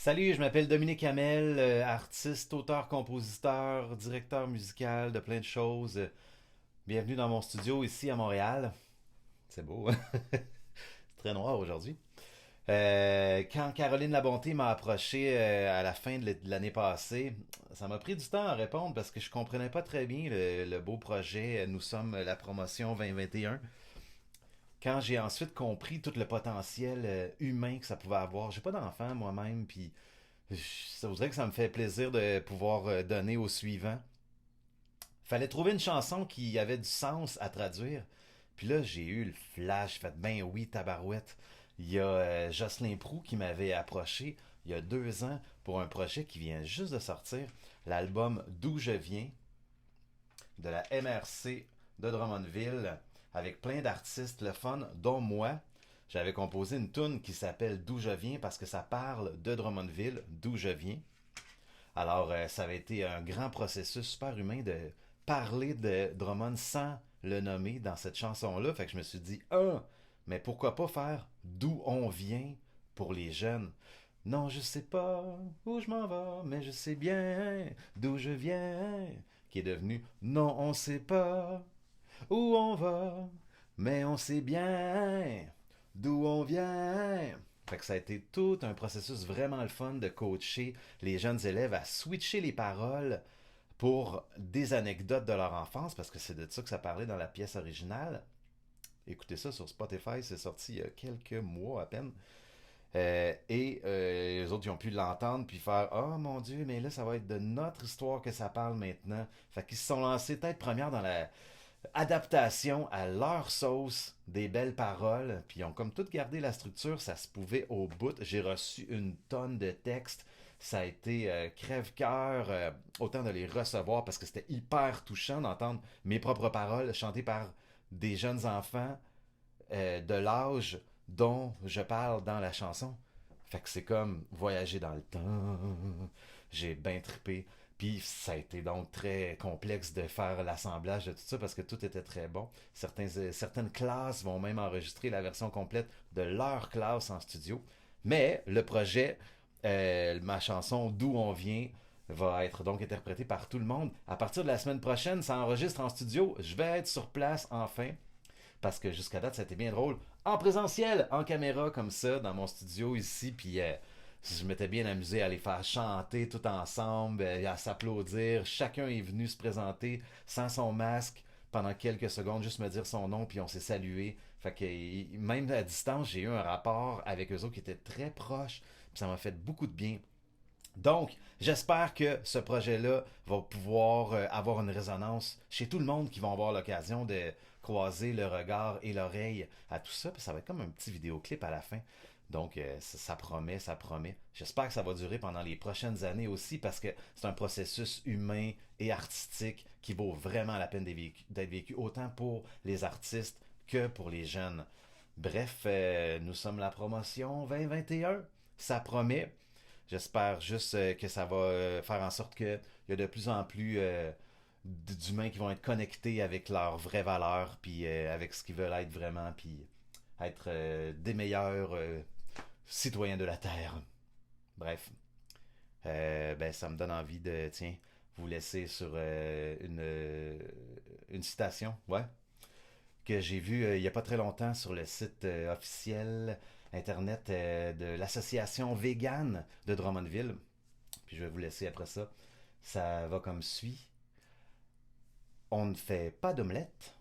Salut, je m'appelle Dominique Hamel, artiste, auteur, compositeur, directeur musical de plein de choses. Bienvenue dans mon studio ici à Montréal. C'est beau, hein? C'est très noir aujourd'hui. Quand Caroline Labonté m'a approché à la fin de l'année passée, ça m'a pris du temps à répondre parce que je comprenais pas très bien le beau projet Nous sommes la promotion 2021. Quand j'ai ensuite compris tout le potentiel humain que ça pouvait avoir, j'ai pas d'enfant moi-même, puis ça voudrait que ça me fait plaisir de pouvoir donner au suivant. Fallait trouver une chanson qui avait du sens à traduire. Puis là, j'ai eu le flash, fait ben oui, tabarouette. Il y a Jocelyn Proux qui m'avait approché il y a 2 ans pour un projet qui vient juste de sortir, l'album D'où je viens, de la MRC de Drummondville, avec plein d'artistes, le fun, dont moi. J'avais composé une tune qui s'appelle D'où je viens parce que ça parle de Drummondville, d'où je viens. Alors, ça avait été un grand processus super humain de parler de Drummond sans le nommer dans cette chanson-là. Fait que je me suis dit, mais pourquoi pas faire d'où on vient pour les jeunes? Non, je sais pas où je m'en vais, mais je sais bien d'où je viens. Qui est devenu non, on sait pas où on va, mais on sait bien d'où on vient. Fait que ça a été tout un processus vraiment le fun de coacher les jeunes élèves à switcher les paroles pour des anecdotes de leur enfance, parce que c'est de ça que ça parlait dans la pièce originale. Écoutez ça sur Spotify, c'est sorti il y a quelques mois à peine. Les autres, ils ont pu l'entendre puis faire oh mon Dieu, mais là, ça va être de notre histoire que ça parle maintenant. Fait qu'ils se sont lancés tête première dans la adaptation à leur sauce des belles paroles, puis ils ont comme tout gardé la structure, ça se pouvait au bout. J'ai reçu une tonne de textes, ça a été crève-cœur, autant de les recevoir parce que c'était hyper touchant d'entendre mes propres paroles chantées par des jeunes enfants de l'âge dont je parle dans la chanson. Fait que c'est comme voyager dans le temps. J'ai bien trippé. Puis ça a été donc très complexe de faire l'assemblage de tout ça parce que tout était très bon. Certaines classes vont même enregistrer la version complète de leur classe en studio. Mais le projet, ma chanson D'où on vient, va être donc interprétée par tout le monde. À partir de la semaine prochaine, ça enregistre en studio. Je vais être sur place enfin parce que jusqu'à date, ça a été bien drôle. En présentiel, en caméra, comme ça, dans mon studio ici, puis je m'étais bien amusé à les faire chanter tout ensemble, à s'applaudir. Chacun est venu se présenter sans son masque pendant quelques secondes, juste me dire son nom, puis on s'est salué. Fait que même à distance, j'ai eu un rapport avec eux autres qui était très proche, puis ça m'a fait beaucoup de bien. Donc, j'espère que ce projet-là va pouvoir avoir une résonance chez tout le monde qui va avoir l'occasion de croiser le regard et l'oreille à tout ça. Puis ça va être comme un petit vidéoclip à la fin. Donc, ça promet, ça promet. J'espère que ça va durer pendant les prochaines années aussi parce que c'est un processus humain et artistique qui vaut vraiment la peine d'être vécu, autant pour les artistes que pour les jeunes. Bref, nous sommes la promotion 2021. Ça promet. J'espère juste que ça va faire en sorte qu'il y a de plus en plus d'humains qui vont être connectés avec leurs vraies valeurs, puis avec ce qu'ils veulent être vraiment, puis être des meilleurs citoyens de la Terre. Bref, ben, ça me donne envie de, tiens, vous laisser sur une citation, ouais, que j'ai vue il n'y a pas très longtemps sur le site officiel internet de l'association végane de Drummondville. Puis je vais vous laisser après ça. Ça va comme suit. On ne fait pas d'omelette,